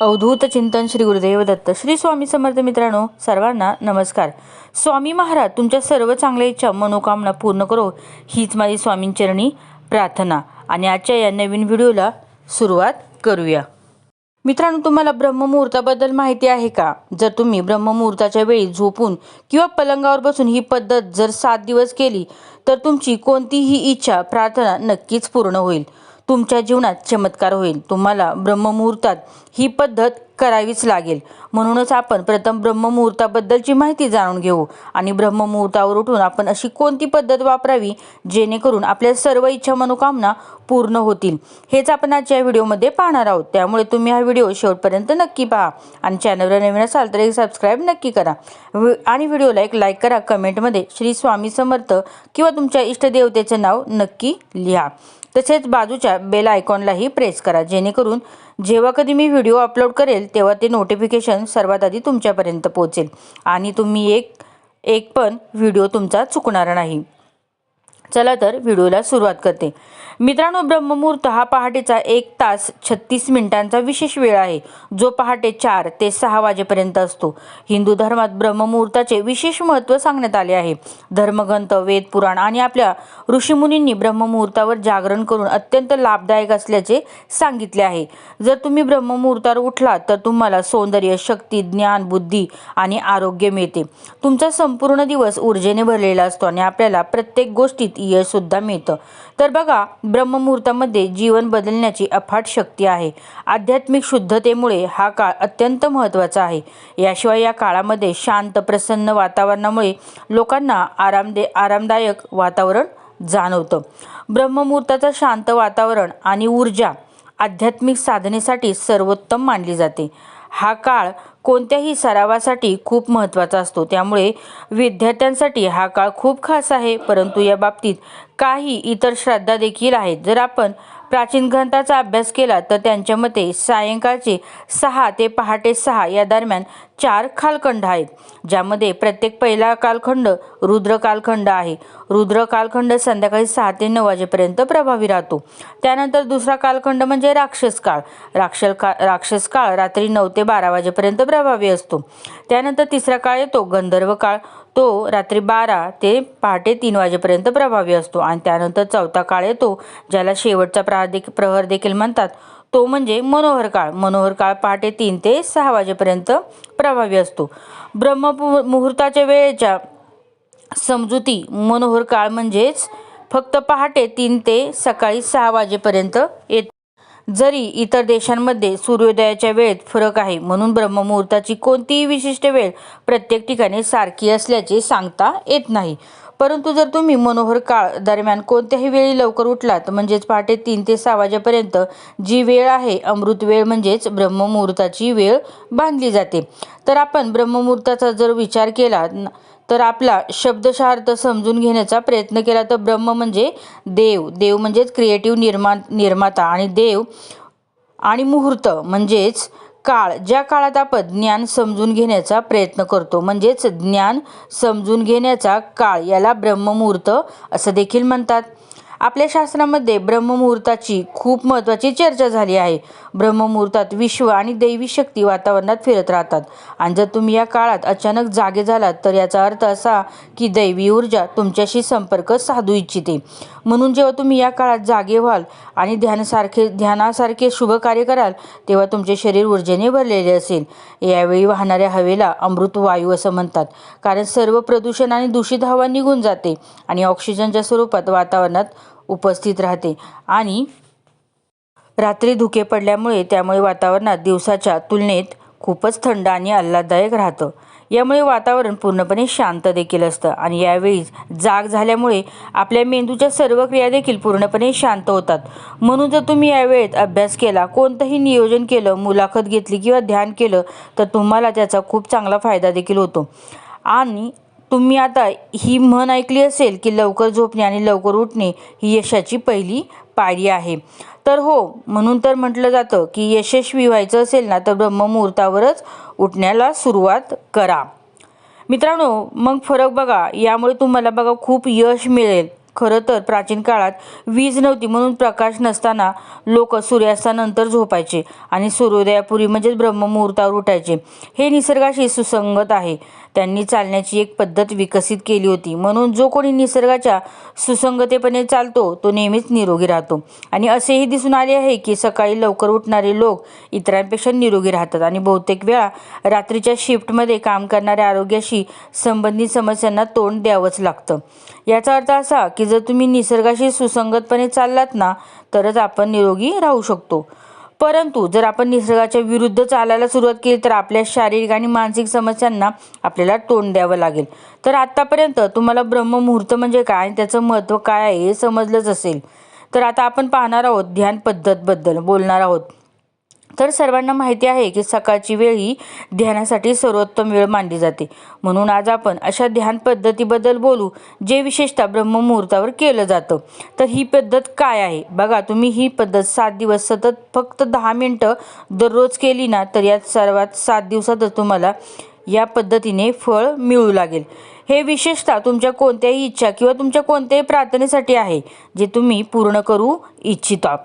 अवधूत चिंतन श्री गुरुदेव दत्त. श्री स्वामी समर्थ. मित्रांनो, सर्वांना नमस्कार. स्वामी महाराज तुमच्या सर्व चांगल्या इच्छा मनोकामना पूर्ण करो, हीच माझी स्वामींचरणी प्रार्थना. आणि आजच्या या नवीन व्हिडिओला सुरुवात करूया. मित्रांनो, तुम्हाला ब्रह्ममुहूर्ताबद्दल माहिती आहे का? जर तुम्ही ब्रह्ममुहूर्ताच्या वेळी झोपून किंवा पलंगावर बसून ही पद्धत जर 7 दिवस केली तर तुमची कोणतीही इच्छा प्रार्थना नक्कीच पूर्ण होईल. तुमच्या जीवनात चमत्कार होईल. तुम्हाला ब्रह्ममुहूर्तात ही पद्धत करावीच लागेल. म्हणूनच आपण प्रथम ब्रह्ममुहूर्ताबद्दलची माहिती जाणून घेऊ आणि ब्रह्ममुहूर्तावर उठून आपण अशी कोणती पद्धत वापरावी जेणेकरून आपल्या सर्व इच्छा मनोकामना पूर्ण होतील, हेच आपण आजच्या व्हिडिओमध्ये पाहणार आहोत. त्यामुळे तुम्ही हा व्हिडिओ शेवटपर्यंत नक्की पहा आणि चॅनलवर नवीन असाल तर एक सबस्क्राईब नक्की करा आणि व्हिडिओला एक लाईक करा. कमेंटमध्ये श्री स्वामी समर्थ किंवा तुमच्या इष्टदेवतेचं नाव नक्की लिहा. तसेच बाजूच्या बेल आयकॉनलाही प्रेस करा, जेणेकरून जेव्हा कधी मी व्हिडिओ अपलोड करेल तेव्हा ते नोटिफिकेशन सर्वात आधी तुमच्यापर्यंत पोहोचेल आणि तुम्ही एक पण व्हिडिओ तुमचा चुकणार नाही. चला तर व्हिडिओला सुरुवात करते. मित्रांनो, ब्रह्ममुहूर्त हा पहाटेचा 1 तास 36 मिनिटांचा विशेष वेळ आहे, जो पहाटे 4 ते 6 वाजेपर्यंत असतो. हिंदू धर्मात ब्रह्ममुहूर्ताचे विशेष महत्त्व सांगण्यात आले आहे. धर्मग्रंथ, वेद पुराण आणि आपल्या ऋषीमुनींनी ब्रह्ममुहूर्तावर जागरण करून अत्यंत लाभदायक असल्याचे सांगितले आहे. जर तुम्ही ब्रह्ममुहूर्तावर उठलात तर तुम्हाला सौंदर्य, शक्ती, ज्ञान, बुद्धी आणि आरोग्य मिळते. तुमचा संपूर्ण दिवस ऊर्जेने भरलेला असतो आणि आपल्याला प्रत्येक गोष्टीत यश सुद्धा मिळतं. तर बघा, ब्रह्ममुहूर्तामध्ये जीवन बदलण्याची अफाट शक्ती आहे. आध्यात्मिक शुद्धतेमुळे हा काळ अत्यंत महत्त्वाचा आहे. याशिवाय या काळामध्ये शांत, प्रसन्न वातावरणामुळे लोकांना आरामदायक वातावरण जाणवतं. ब्रह्ममुहूर्ताचं शांत वातावरण आणि ऊर्जा आध्यात्मिक साधनेसाठी सर्वोत्तम मानली जाते. हा काळ कोणत्याही सरावासाठी खूप महत्त्वाचा असतो, त्यामुळे विद्यार्थ्यांसाठी हा काळ खूप खास आहे. परंतु या बाबतीत काही इतर श्रद्धा देखील आहेत. जर आपण प्राचीन ग्रंथाचा अभ्यास केला तर त्यांच्या मते सायंकाळचे 6 ते पहाटे 6 या दरम्यान 4 कालखंड आहेत, ज्यामध्ये प्रत्येक पहिला कालखंड रुद्र कालखंड आहे. रुद्र कालखंड संध्याकाळी 6 ते 9 वाजेपर्यंत प्रभावी राहतो. त्यानंतर दुसरा कालखंड म्हणजे राक्षस काळ. राक्षस काळ रात्री 9 ते 12 वाजेपर्यंत प्रभावी असतो. त्यानंतर तिसरा काळ येतो गंधर्व काळ. तो रात्री 12 ते पहाटे 3 वाजेपर्यंत प्रभावी असतो. आणि त्यानंतर चौथा काळ येतो, ज्याला शेवटचा प्रहर देखील म्हणतात, तो म्हणजे मनोहर काळ. मनोहर काळ पहाटे 3 ते 6 वाजेपर्यंत प्रभावी असतो. ब्रह्ममुहूर्ताच्या वेळेच्या समजुती मनोहर काळ म्हणजेच फक्त पहाटे 3 ते सकाळी 6 वाजेपर्यंत येतो. जरी इतर देशांमध्ये सूर्योदयाच्या वेळेत फरक आहे, म्हणून ब्रह्ममुहूर्ताची कोणतीही विशिष्ट वेळ प्रत्येक ठिकाणी सारखी असल्याचे सांगता येत नाही. परंतु जर तुम्ही मनोहर काळ दरम्यान कोणत्याही वेळी लवकर उठलात, म्हणजेच पहाटे 3 ते 6 वाजेपर्यंत जी वेळ आहे, अमृत वेळ म्हणजेच ब्रह्ममुहूर्ताची वेळ बांधली जाते. तर आपण ब्रह्ममुहूर्ताचा जर विचार केला तर आपला शब्दशः अर्थ समजून घेण्याचा प्रयत्न केला तर ब्रह्म म्हणजे देव, देव म्हणजेच क्रिएटिव्ह निर्माता आणि देव आणि मुहूर्त म्हणजेच काळ, ज्या काळात आपण ज्ञान समजून घेण्याचा प्रयत्न करतो, म्हणजेच ज्ञान समजून घेण्याचा काळ, याला ब्रह्ममुहूर्त असं देखील म्हणतात. आपल्या शास्त्रामध्ये ब्रह्ममुहूर्ताची खूप महत्त्वाची चर्चा झाली आहे. ब्रह्ममुहूर्तात विश्व आणि दैवी शक्ती वातावरणात फिरत राहतात आणि जर तुम्ही या काळात अचानक जागे झालात तर याचा अर्थ असा की दैवी ऊर्जा तुमच्याशी संपर्क साधू इच्छिते. म्हणून जेव्हा तुम्ही या काळात जागे व्हाल आणि ध्यानासारखे शुभ कार्य कराल तेव्हा तुमचे शरीर ऊर्जेने भरलेले असेल. यावेळी वाहणाऱ्या हवेला अमृत वायू असं म्हणतात, कारण सर्व प्रदूषण आणि दूषित हवा निघून जाते आणि ऑक्सिजनच्या स्वरूपात वातावरणात उपस्थित राहते. आणि रात्री धुके पडल्यामुळे त्यामुळे वातावरणात दिवसाच्या तुलनेत खूपच थंड आणि आल्हाददायक राहतं. यामुळे वातावरण पूर्णपणे शांत देखील असतं आणि यावेळी जाग झाल्यामुळे आपल्या मेंदूच्या सर्व क्रिया देखील पूर्णपणे शांत होतात. म्हणून जर तुम्ही यावेळेत अभ्यास केला, कोणतंही नियोजन केलं, मुलाखत घेतली किंवा ध्यान केलं तर तुम्हाला त्याचा खूप चांगला फायदा देखील होतो. आणि तुम्ही आता ही म्हण ऐकली असेल की लवकर झोपणे आणि लवकर उठणे ही यशाची पहिली पायरी आहे. तर हो, म्हणून तर म्हटलं जातं की यशस्वी व्हायचं असेल ना तर ब्रह्ममुहूर्तावरच उठण्याला सुरुवात करा. मित्रांनो, मग फरक बघा, यामुळे तुम्हाला बघा खूप यश मिळेल. खरं तर प्राचीन काळात वीज नव्हती, म्हणून प्रकाश नसताना लोक सूर्यास्तानंतर झोपायचे आणि सूर्योदयापूर्वी म्हणजेच ब्रह्ममुहूर्तावर उठायचे. हे निसर्गाशी सुसंगत आहे. त्यांनी चालण्याची एक पद्धत विकसित केली होती. म्हणून जो कोणी निसर्गाच्या सुसंगतेपणे चालतो तो नेहमीच निरोगी राहतो. आणि असेही दिसून आले आहे की सकाळी लवकर उठणारे लोक इतरांपेक्षा निरोगी राहतात आणि बहुतेक वेळा रात्रीच्या शिफ्टमध्ये काम करणाऱ्या आरोग्याशी संबंधित समस्यांना तोंड द्यावंच लागतं. याचा अर्थ असा की जर तुम्ही निसर्गाशी सुसंगतपणे चाललात ना तरच आपण निरोगी राहू शकतो. परंतु जर आपण निसर्गाच्या विरुद्ध चालायला सुरुवात केली तर आपल्या शारीरिक आणि मानसिक समस्यांना आपल्याला तोंड द्यावं लागेल. तर आत्तापर्यंत तुम्हाला ब्रह्ममुहूर्त म्हणजे काय आणि त्याचं महत्त्व काय आहे हे समजलंच असेल. तर आता आपण पाहणार आहोत ध्यान पद्धतबद्दल बोलणार आहोत. तर सर्वांना माहिती आहे की सकाळची वेळ ही ध्यानासाठी सर्वोत्तम वेळ मानली जाते. म्हणून आज आपण अशा ध्यान पद्धतीबद्दल बोलू जे विशेषतः ब्रह्ममुहूर्तावर केलं जातं. तर ही पद्धत काय आहे बघा. तुम्ही ही पद्धत 7 दिवस सतत फक्त 10 मिनटं दररोज केली ना तर यात सर्वात 7 दिवसातच तुम्हाला या पद्धतीने फळ मिळू लागेल. हे विशेषतः तुमच्या कोणत्याही इच्छा किंवा तुमच्या कोणत्याही प्रार्थनेसाठी आहे जे तुम्ही पूर्ण करू इच्छिता.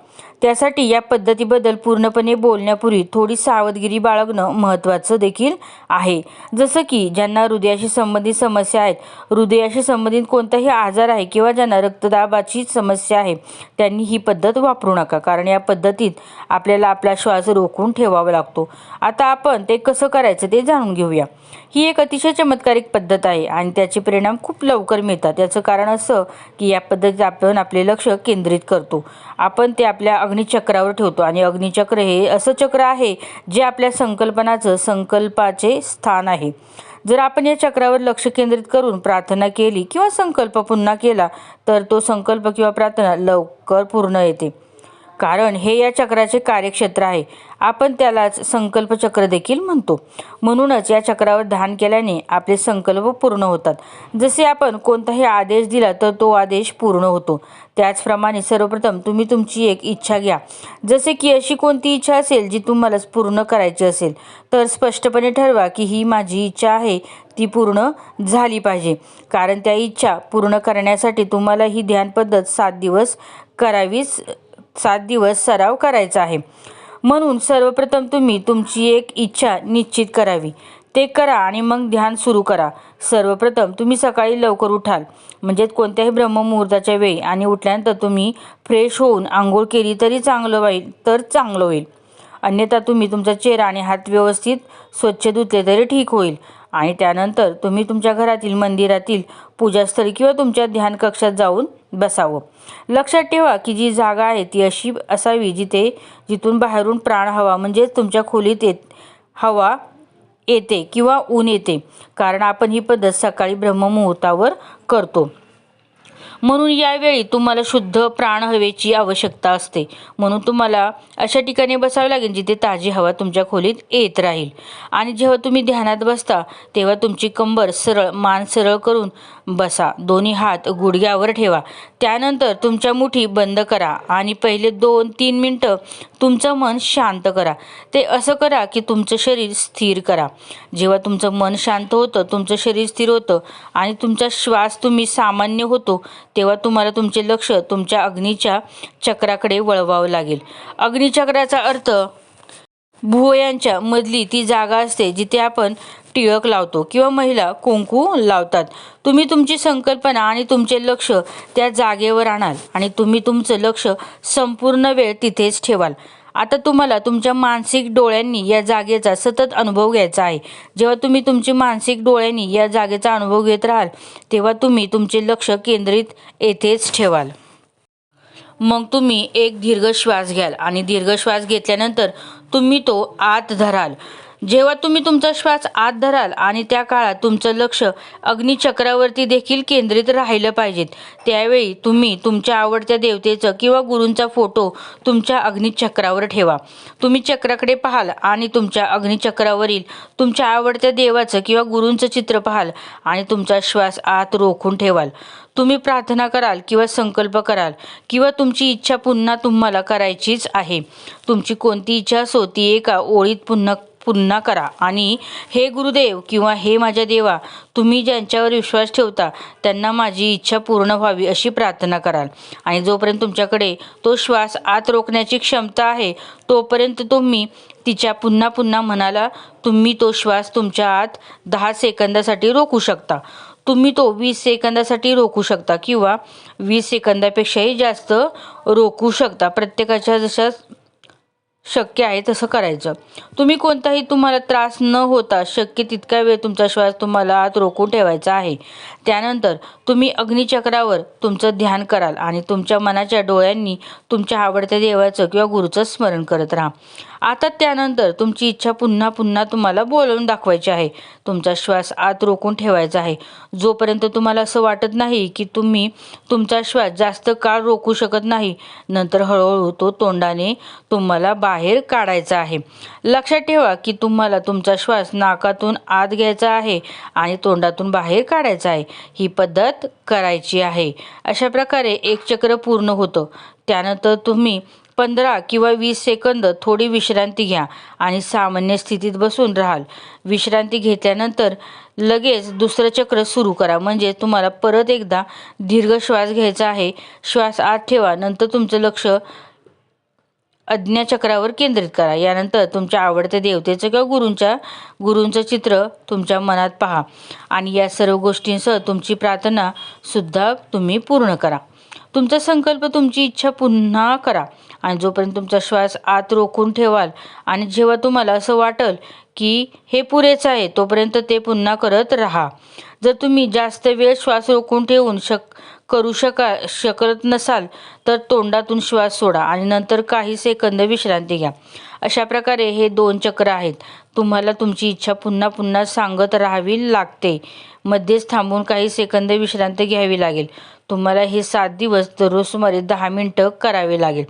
त्यासाठी या पद्धतीबद्दल पूर्णपणे बोलण्यापूर्वी थोडी सावधगिरी बाळगणं महत्त्वाचं देखील आहे. जसं की ज्यांना हृदयाशी संबंधित समस्या आहेत, हृदयाशी संबंधित कोणताही आजार आहे किंवा ज्यांना रक्तदाबाची समस्या आहे त्यांनी ही पद्धत वापरू नका, कारण या पद्धतीत आपल्याला आपला श्वास रोखून ठेवावा लागतो. आता आपण ते कसं करायचं ते जाणून घेऊया. ही एक अतिशय चमत्कारिक पद्धत आहे आणि त्याचे परिणाम खूप लवकर मिळतात. याचं कारण असं की या पद्धतीत आपण आपले लक्ष केंद्रित करतो. आपण ते आपल्या अग्निचक्रावर ठेवतो आणि अग्निचक्र हे असं चक्र आहे जे आपल्या संकल्पाचे स्थान आहे. जर आपण या चक्रावर लक्ष केंद्रित करून प्रार्थना केली किंवा संकल्प पुन्हा केला तर तो संकल्प किंवा प्रार्थना लवकर पूर्ण येते, कारण हे या चक्राचे कार्यक्षेत्र आहे. आपण त्यालाच संकल्प चक्र देखील म्हणतो. म्हणूनच या चक्रावर ध्यान केल्याने आपले संकल्प पूर्ण होतात. जसे आपण कोणताही आदेश दिला तर तो आदेश पूर्ण होतो. त्याचप्रमाणे सर्वप्रथम तुम्ही तुमची एक इच्छा घ्या. जसे की अशी कोणती इच्छा असेल जी तुम्हाला पूर्ण करायची असेल तर स्पष्टपणे ठरवा की ही माझी इच्छा आहे, ती पूर्ण झाली पाहिजे. कारण त्या इच्छा पूर्ण करण्यासाठी तुम्हाला ही ध्यान पद्धत 7 दिवस सराव करायचा आहे. म्हणून सर्वप्रथम तुम्ही तुमची एक इच्छा निश्चित करावी. ते करा आणि मग ध्यान सुरू करा. सर्वप्रथम तुम्ही सकाळी लवकर उठाल, म्हणजेच कोणत्याही ब्रह्ममुहूर्ताच्या वेळी, आणि उठल्यानंतर तुम्ही फ्रेश होऊन आंघोळ केली तरी चांगलं होईल. अन्यथा तुम्ही तुमचा चेहरा आणि हात व्यवस्थित स्वच्छ धुतले तरी ठीक होईल. आणि त्यानंतर तुम्ही तुमच्या घरातील, मंदिरातील, पूजास्थळी किंवा तुमच्या ध्यान कक्षात जाऊन बसावं. लक्षात ठेवा की जी जागा आहे ती अशी असावी जिथून बाहेरून प्राण हवा म्हणजेच तुमच्या खोलीत हवा येते किंवा ऊन येते, कारण आपण ही पद्धत सकाळी ब्रह्ममुहूर्तावर करतो. म्हणून यावेळी तुम्हाला शुद्ध प्राण हवेची आवश्यकता असते. म्हणून तुम्हाला अशा ठिकाणी बसावे लागेल जिथे ताजी हवा तुमच्या खोलीत येत राहील. आणि जेव्हा तुम्ही ध्यानात बसता तेव्हा तुमची कंबर सरळ, मान सरळ करून बसा. दोन्ही हात गुडघ्यावर ठेवा. त्यानंतर तुमच्या मुठी बंद करा आणि पहिले 2-3 मिनटं तुमचं मन शांत करा. ते असं करा की तुमचं शरीर स्थिर करा. जेव्हा तुमचं मन शांत होतं, तुमचं शरीर स्थिर होतं आणि तुमचा श्वास तुम्ही सामान्य होतो तेव्हा तुम्हाला तुमचे लक्ष तुमच्या अग्नीच्या चक्राकडे वळवावं लागेल. अग्निचक्राचा अर्थ भुवयांच्या मधली ती जागा असते जिथे आपण टिळक लावतो किंवा महिला कुंकू लावतात. तुम्ही तुमची संकल्पना आणि तुमचे लक्ष त्या जागेवर आणाल आणि तुम्ही तुमचं लक्ष संपूर्ण वेळ तिथेच ठेवाल. आता तुम्हाला तुमच्या मानसिक डोळ्यांनी या जागेचा सतत अनुभव घ्यायचा आहे. जेव्हा तुम्ही तुमची मानसिक डोळ्यांनी या जागेचा अनुभव घेत राहाल तेव्हा तुम्ही तुमचे लक्ष केंद्रित येथेच ठेवाल. मग तुम्ही एक दीर्घ श्वास घ्याल आणि दीर्घ श्वास घेतल्यानंतर तुम्ही तो आत धराल. जेव्हा तुम्ही तुमचा श्वास आत धराल आणि त्या काळात तुमचं लक्ष अग्निचक्रावरती देखील केंद्रित राहिलं पाहिजेत, त्यावेळी तुम्ही तुमच्या आवडत्या देवतेचं किंवा गुरूंचा फोटो तुमच्या अग्निचक्रावर ठेवा. तुम्ही चक्राकडे पाहाल आणि तुमच्या अग्निचक्रावरील तुमच्या आवडत्या देवाचं किंवा गुरूंचं चित्र पाहाल आणि तुमचा श्वास आत रोखून ठेवाल. तुम्ही प्रार्थना कराल किंवा संकल्प कराल किंवा तुमची इच्छा पुन्हा तुम्हाला करायचीच आहे. तुमची कोणती इच्छा असो ती एका ओळीत पूर्ण पुन्हा करा आणि हे गुरुदेव किंवा हे माझ्या देवा, तुम्ही ज्यांच्यावर विश्वास ठेवता त्यांना माझी इच्छा पूर्ण व्हावी अशी प्रार्थना कराल. आणि जोपर्यंत तुमच्याकडे तो श्वास आत रोखण्याची क्षमता आहे तोपर्यंत तुम्ही तिच्या पुन्हा पुन्हा मनाला तुम्ही तो श्वास तुमच्या आत 10 सेकंदासाठी रोखू शकता. तुम्ही तो 20 सेकंदासाठी रोखू शकता किंवा 20 सेकंदापेक्षाही जास्त रोखू शकता. प्रत्येकाच्या जशा शक्य आहे तसं करायचं. तुम्ही कोणताही तुम्हाला त्रास न होता शक्य तितका वेळ तुमचा श्वास तुम्हाला आत रोखून ठेवायचा आहे. त्यानंतर तुम्ही अग्निचक्रावर तुमचं ध्यान कराल आणि तुमच्या मनाच्या डोळ्यांनी तुमच्या आवडत्या देवाचं किंवा गुरुचं स्मरण करत राहा. आता त्यानंतर तुमची इच्छा पुन्हा पुन्हा तुम्हाला बोलवून दाखवायची आहे. तुमचा श्वास आत रोखून ठेवायचा आहे जोपर्यंत तुम्हाला असं वाटत नाही की तुम्ही तुमचा श्वास जास्त काळ रोखू शकत नाही. नंतर हळूहळू तो तोंडाने तुम्हाला बाहेर काढायचा आहे. लक्षात ठेवा की तुम्हाला तुमचा श्वास नाकातून आत घ्यायचा आहे आणि तोंडातून बाहेर काढायचा आहे. ही पद्धत करायची आहे. अशा प्रकारे एक चक्र पूर्ण होतं. त्यानंतर तुम्ही 15 किंवा 20 सेकंद थोडी विश्रांती घ्या आणि सामान्य स्थितीत बसून राहाल. विश्रांती घेतल्यानंतर लगेच दुसरं चक्र सुरू करा. म्हणजे तुम्हाला परत एकदा दीर्घ श्वास घ्यायचा आहे. श्वास आत ठेवा. नंतर तुमचं लक्ष आज्ञाचक्रावर केंद्रित करा. यानंतर तुमच्या आवडत्या देवतेचं किंवा गुरूंचं चित्र तुमच्या मनात पहा आणि या सर्व गोष्टींसह तुमची प्रार्थना सुद्धा तुम्ही पूर्ण करा. तुमचा संकल्प, तुमची इच्छा पुन्हा करा आणि जोपर्यंत तुमचा श्वास आत रोखून ठेवाल आणि जेव्हा तुम्हाला असं वाटेल की हे पुरेचं आहे तोपर्यंत ते पुन्हा करत राहा. जर तुम्ही जास्त वेळ श्वास रोखून ठेवून करू शकत नसाल तर तोंडातून श्वास सोडा आणि नंतर काही सेकंद विश्रांती घ्या. अशा प्रकारे हे 2 चक्र आहेत. तुम्हाला तुमची इच्छा पुन्हा पुन्हा सांगत राहावी लागते. मध्येच थांबून काही सेकंद विश्रांती घ्यावी लागेल. तुम्हाला हे 7 दिवस दररोज सुमारे 10 मिनिटं करावे लागेल.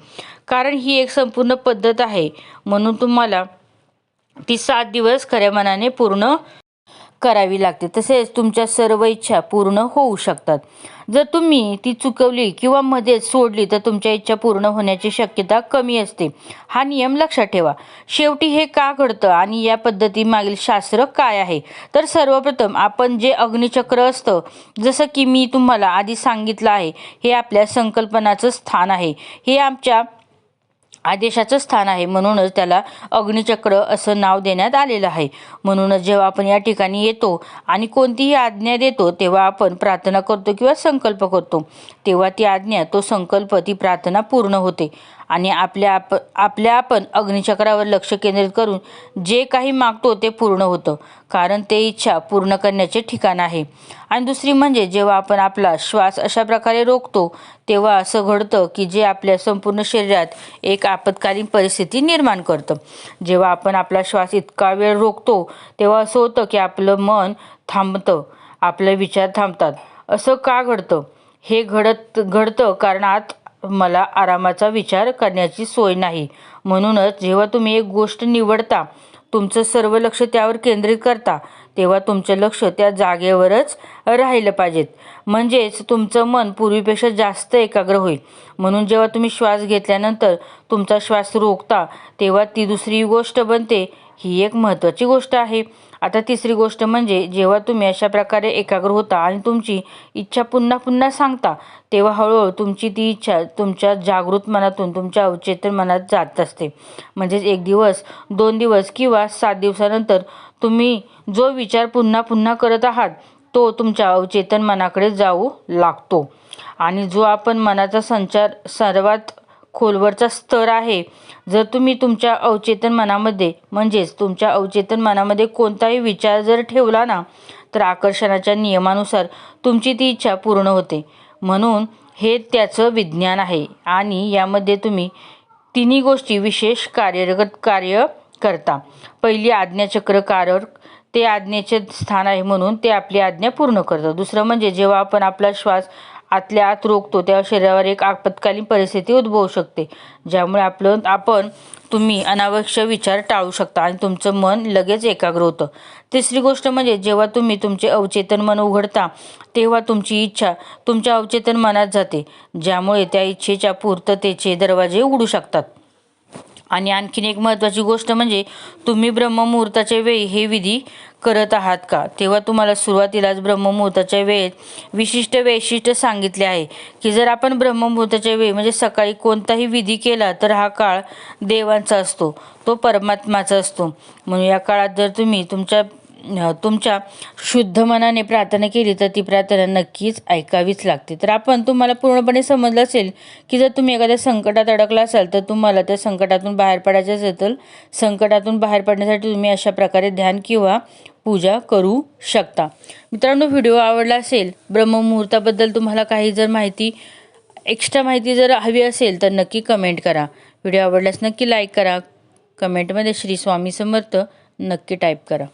कारण ही एक संपूर्ण पद्धत आहे म्हणून तुम्हाला ती 7 दिवस खऱ्या मनाने पूर्ण करावी लागते. तसेच तुमच्या सर्व इच्छा पूर्ण होऊ शकतात. जर तुम्ही ती चुकवली किंवा मध्येच सोडली तर तुमच्या इच्छा पूर्ण होण्याची शक्यता कमी असते. हा नियम लक्षात ठेवा. शेवटी हे का घडतं आणि या पद्धतीमागील शास्त्र काय आहे? तर सर्वप्रथम आपण जे अग्निचक्र असतं, जसं की मी तुम्हाला आधी सांगितलं आहे, हे आपल्या संकल्पनाचं स्थान आहे. हे आमच्या आदेशाचं स्थान आहे. म्हणूनच त्याला अग्निचक्र असं नाव देण्यात आलेलं आहे. म्हणूनच जेव्हा आपण या ठिकाणी येतो आणि कोणतीही आज्ञा देतो तेव्हा आपण प्रार्थना करतो किंवा संकल्प करतो तेव्हा ती आज्ञा, तो संकल्प, ती प्रार्थना पूर्ण होते आणि आपण अग्निचक्रावर लक्ष केंद्रित करून जे काही मागतो ते पूर्ण होतं. कारण ते इच्छा पूर्ण करण्याचे ठिकाण आहे. आणि दुसरी म्हणजे जेव्हा आपण आपला श्वास अशा प्रकारे रोखतो तेव्हा असं घडतं की जे आपल्या संपूर्ण शरीरात एक आपत्कालीन परिस्थिती निर्माण करतं. जेव्हा आपण आपला श्वास इतका वेळ रोखतो तेव्हा असं होतं की आपलं मन थांबतं, आपले विचार थांबतात. असं का घडतं? हे घडतं कारण आत मला आरामाचा विचार करण्याची सोय नाही. म्हणूनच जेव्हा तुम्ही एक गोष्ट निवडता, तुमचं सर्व लक्ष त्यावर केंद्रित करता तेव्हा तुमचं लक्ष त्या जागेवरच राहिलं पाहिजेत. म्हणजेच तुमचं मन पूर्वीपेक्षा जास्त एकाग्र होईल. म्हणून जेव्हा तुम्ही श्वास घेतल्यानंतर तुमचा श्वास रोखता तेव्हा ती दुसरी गोष्ट बनते. ही एक महत्त्वाची गोष्ट आहे. आता तिसरी गोष्ट म्हणजे जेव्हा तुम्ही अशा प्रकारे एकाग्र होता आणि तुमची इच्छा पुन्हा पुन्हा सांगता तेव्हा हळूहळू तुमची ती इच्छा तुमच्या जागृत मनातून तुमच्या अवचेतन मनात जात असते. म्हणजेच 1 दिवस, 2 दिवस किंवा 7 दिवसानंतर तुम्ही जो विचार पुन्हा पुन्हा करत आहात तो तुमच्या अवचेतन मनाकडे जाऊ लागतो. आणि जो आपण मनाचा संचार सर्वात खोलवरचा स्तर आहे. जर तुम्ही तुमच्या अवचेतन मनामध्ये म्हणजेच तुमच्या अवचेतन मनामध्ये कोणताही विचार जर ठेवला ना तर आकर्षणाच्या नियमानुसार तुमची ती इच्छा पूर्ण होते. म्हणून हे त्याचं विज्ञान आहे आणि यामध्ये तुम्ही तिन्ही गोष्टी विशेष कार्य करता. पहिली आज्ञाचक्रकार, ते आज्ञेचे स्थान आहे म्हणून ते आपली आज्ञा पूर्ण करतं. दुसरं म्हणजे जेव्हा आपण आपला श्वास आतल्या आत रोखतो तेव्हा शरीरावर एक आपत्कालीन परिस्थिती उद्भवू शकते ज्यामुळे तुम्ही अनावश्यक विचार टाळू शकता आणि तुमचं मन लगेच एकाग्र होतं. तिसरी गोष्ट म्हणजे जेव्हा तुम्ही तुमचे अवचेतन मन उघडता तेव्हा तुमची इच्छा तुमच्या अवचेतन मनात जाते ज्यामुळे त्या इच्छेच्या पूर्ततेचे दरवाजे उघडू शकतात. आणि आणखीन एक महत्त्वाची गोष्ट म्हणजे तुम्ही ब्रह्ममुहूर्ताच्या वेळी हे विधी करत आहात का? तेव्हा तुम्हाला सुरुवातीलाच ब्रह्ममुहूर्ताच्या वेळेत विशिष्ट वैशिष्ट्य सांगितले आहे की जर आपण ब्रह्ममुहूर्ताच्या वेळी म्हणजे सकाळी कोणताही विधी केला तर हा काळ देवांचा असतो, तो परमात्माचा असतो. म्हणून या काळात जर तुम्ही तुमच्या शुद्ध मनाने प्रार्थना केली तर ती प्रार्थना नक्कीच ऐकावीच लागते. तर आपण तुम्हाला पूर्णपणे समजलं असेल की जर तुम्ही एखाद्या संकटात अडकला असाल तर तुम्हाला त्या संकटातून बाहेर पडायचं असेल तर संकटातून बाहेर पडण्यासाठी तुम्ही अशा प्रकारे ध्यान किंवा पूजा करू शकता. मित्रांनो, व्हिडिओ आवडला असेल, ब्रह्ममुहूर्ताबद्दल तुम्हाला काही जर एक्स्ट्रा माहिती जर हवी असेल तर नक्की कमेंट करा. व्हिडिओ आवडल्यास नक्की लाईक करा. कमेंटमध्ये श्री स्वामी समर्थ नक्की टाईप करा.